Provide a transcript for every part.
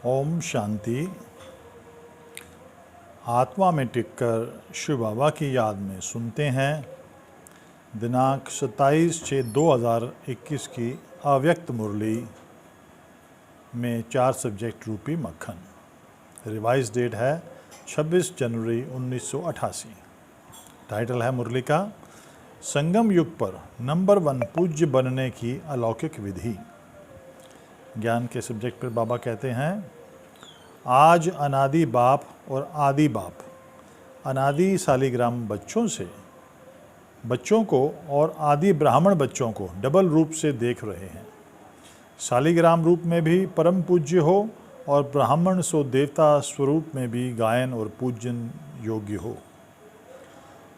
ओम शांति। आत्मा में टिककर शिव बाबा की याद में सुनते हैं दिनांक 27/6/2021 की अव्यक्त मुरली में 4 सब्जेक्ट रूपी मक्खन। रिवाइज डेट है 26 जनवरी 1988। टाइटल है मुरली का संगम युग पर नंबर 1 पूज्य बनने की अलौकिक विधि। ज्ञान के सब्जेक्ट पर बाबा कहते हैं, आज अनादि बाप और आदि बाप अनादि शालिग्राम बच्चों को और आदि ब्राह्मण बच्चों को डबल रूप से देख रहे हैं। शालिग्राम रूप में भी परम पूज्य हो और ब्राह्मण सो देवता स्वरूप में भी गायन और पूजन योग्य हो।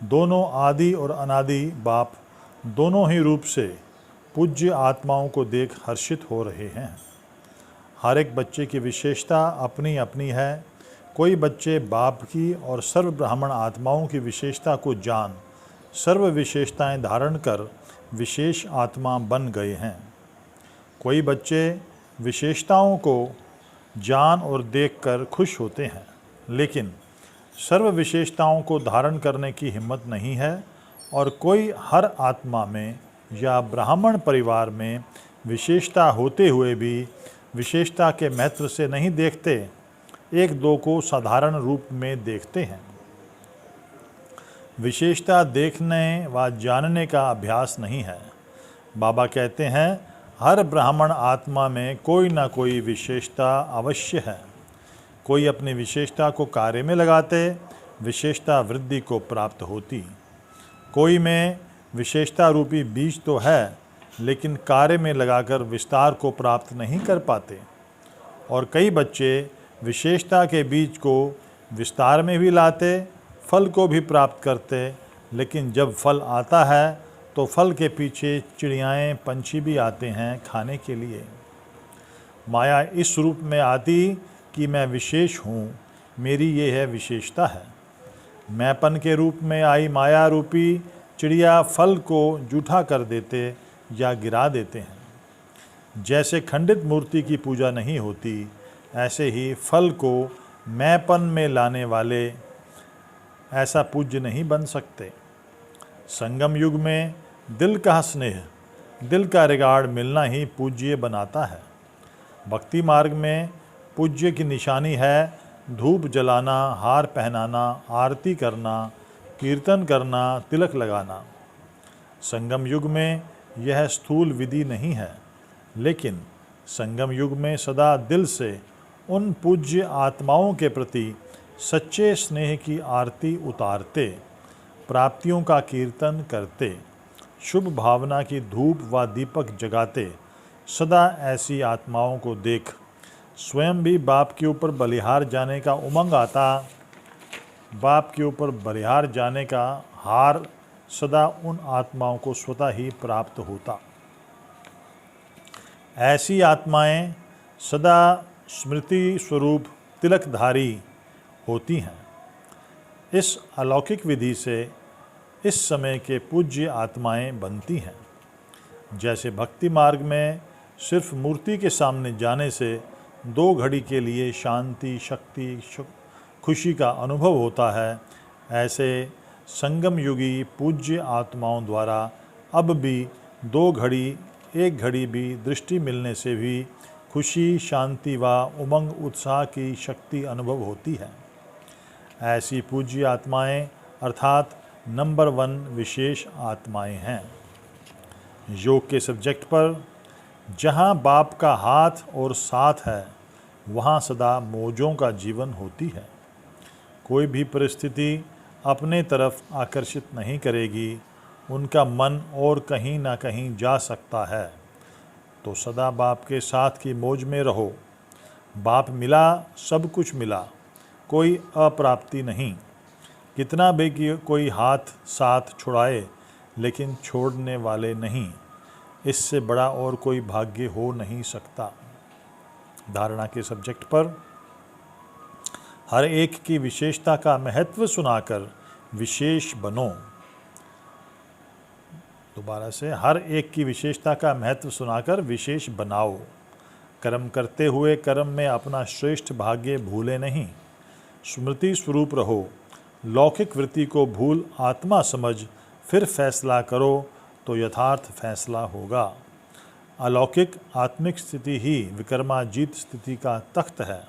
दोनों आदि और अनादि बाप दोनों ही रूप से पूज्य आत्माओं को देख हर्षित हो रहे हैं। हर एक बच्चे की विशेषता अपनी अपनी है। कोई बच्चे बाप की और सर्व ब्राह्मण आत्माओं की विशेषता को जान सर्व विशेषताएं धारण कर विशेष आत्मा बन गए हैं। कोई बच्चे विशेषताओं को जान और देखकर खुश होते हैं, लेकिन सर्व विशेषताओं को धारण करने की हिम्मत नहीं है। और कोई हर आत्मा में या ब्राह्मण परिवार में विशेषता होते हुए भी विशेषता के महत्व से नहीं देखते, एक दो को साधारण रूप में देखते हैं। विशेषता देखने व जानने का अभ्यास नहीं है। बाबा कहते हैं, हर ब्राह्मण आत्मा में कोई ना कोई विशेषता अवश्य है। कोई अपनी विशेषता को कार्य में लगाते विशेषता वृद्धि को प्राप्त होती। कोई में विशेषता रूपी बीज तो है, लेकिन कार्य में लगाकर विस्तार को प्राप्त नहीं कर पाते। और कई बच्चे विशेषता के बीज को विस्तार में भी लाते, फल को भी प्राप्त करते, लेकिन जब फल आता है तो फल के पीछे चिड़ियाएँ पंछी भी आते हैं खाने के लिए। माया इस रूप में आती कि मैं विशेष हूँ, मेरी ये है विशेषता है। मैंपन के रूप में आई माया रूपी चिड़िया फल को जूठा कर देते या गिरा देते हैं। जैसे खंडित मूर्ति की पूजा नहीं होती, ऐसे ही फल को मैंपन में लाने वाले ऐसा पूज्य नहीं बन सकते। संगम युग में दिल का स्नेह, दिल का रिगार्ड मिलना ही पूज्य बनाता है। भक्ति मार्ग में पूज्य की निशानी है धूप जलाना, हार पहनाना, आरती करना, कीर्तन करना, तिलक लगाना। संगम युग में यह स्थूल विधि नहीं है, लेकिन संगम युग में सदा दिल से उन पूज्य आत्माओं के प्रति सच्चे स्नेह की आरती उतारते, प्राप्तियों का कीर्तन करते, शुभ भावना की धूप व दीपक जगाते सदा ऐसी आत्माओं को देख स्वयं भी बाप के ऊपर बलिहार जाने का उमंग आता। बाप के ऊपर बलिहार जाने का हार सदा उन आत्माओं को स्वतः ही प्राप्त होता। ऐसी आत्माएं सदा स्मृति स्वरूप तिलकधारी होती हैं। इस अलौकिक विधि से इस समय के पूज्य आत्माएं बनती हैं। जैसे भक्ति मार्ग में सिर्फ मूर्ति के सामने जाने से 2 घड़ी के लिए शांति, शक्ति, खुशी का अनुभव होता है, ऐसे संगम युगी पूज्य आत्माओं द्वारा अब भी 2 घड़ी, 1 घड़ी भी दृष्टि मिलने से भी खुशी, शांति व उमंग उत्साह की शक्ति अनुभव होती है। ऐसी पूज्य आत्माएं अर्थात नंबर 1 विशेष आत्माएं हैं। योग के सब्जेक्ट पर जहाँ बाप का हाथ और साथ है, वहाँ सदा मौजों का जीवन होती है। कोई भी परिस्थिति अपने तरफ आकर्षित नहीं करेगी। उनका मन और कहीं ना कहीं जा सकता है, तो सदा बाप के साथ की मौज में रहो। बाप मिला, सब कुछ मिला, कोई अप्राप्ति नहीं। कितना भी कि कोई हाथ साथ छुड़ाए, लेकिन छोड़ने वाले नहीं, इससे बड़ा और कोई भाग्य हो नहीं सकता। धारणा के सब्जेक्ट पर हर एक की विशेषता का महत्व सुनाकर विशेष बनो। दोबारा से, हर एक की विशेषता का महत्व सुनाकर विशेष बनाओ। कर्म करते हुए कर्म में अपना श्रेष्ठ भाग्य भूले नहीं। स्मृति स्वरूप रहो। लौकिक वृत्ति को भूल आत्मा समझ फिर फैसला करो तो यथार्थ फैसला होगा। अलौकिक आत्मिक स्थिति ही विकर्माजीत स्थिति का तख्त है।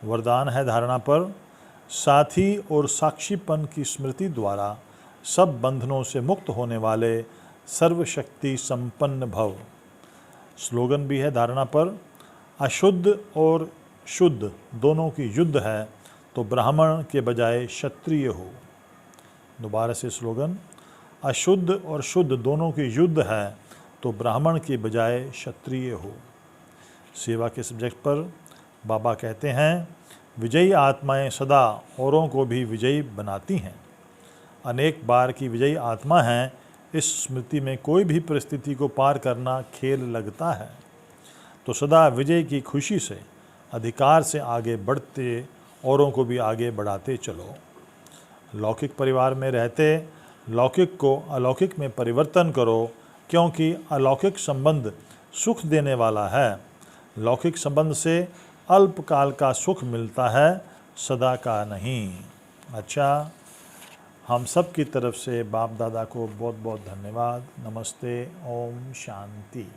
वरदान है धारणा पर। साथी और साक्षीपन की स्मृति द्वारा सब बंधनों से मुक्त होने वाले सर्वशक्ति संपन्न भव। स्लोगन भी है धारणा पर। अशुद्ध और शुद्ध दोनों की युद्ध है तो ब्राह्मण के बजाय क्षत्रिय हो। दोबारा से स्लोगन। अशुद्ध और शुद्ध दोनों की युद्ध है तो ब्राह्मण के बजाय क्षत्रिय हो। सेवा के सब्जेक्ट पर बाबा कहते हैं, विजयी आत्माएं सदा औरों को भी विजयी बनाती हैं। अनेक बार की विजयी आत्मा हैं। इस स्मृति में कोई भी परिस्थिति को पार करना खेल लगता है। तो सदा विजय की खुशी से अधिकार से आगे बढ़ते औरों को भी आगे बढ़ाते चलो। लौकिक परिवार में रहते लौकिक को अलौकिक में परिवर्तन करो, क्योंकि अलौकिक संबंध सुख देने वाला है। लौकिक संबंध से अल्पकाल का सुख मिलता है, सदा का नहीं। अच्छा, हम सब की तरफ से बाप दादा को बहुत बहुत धन्यवाद। नमस्ते। ओम शांति।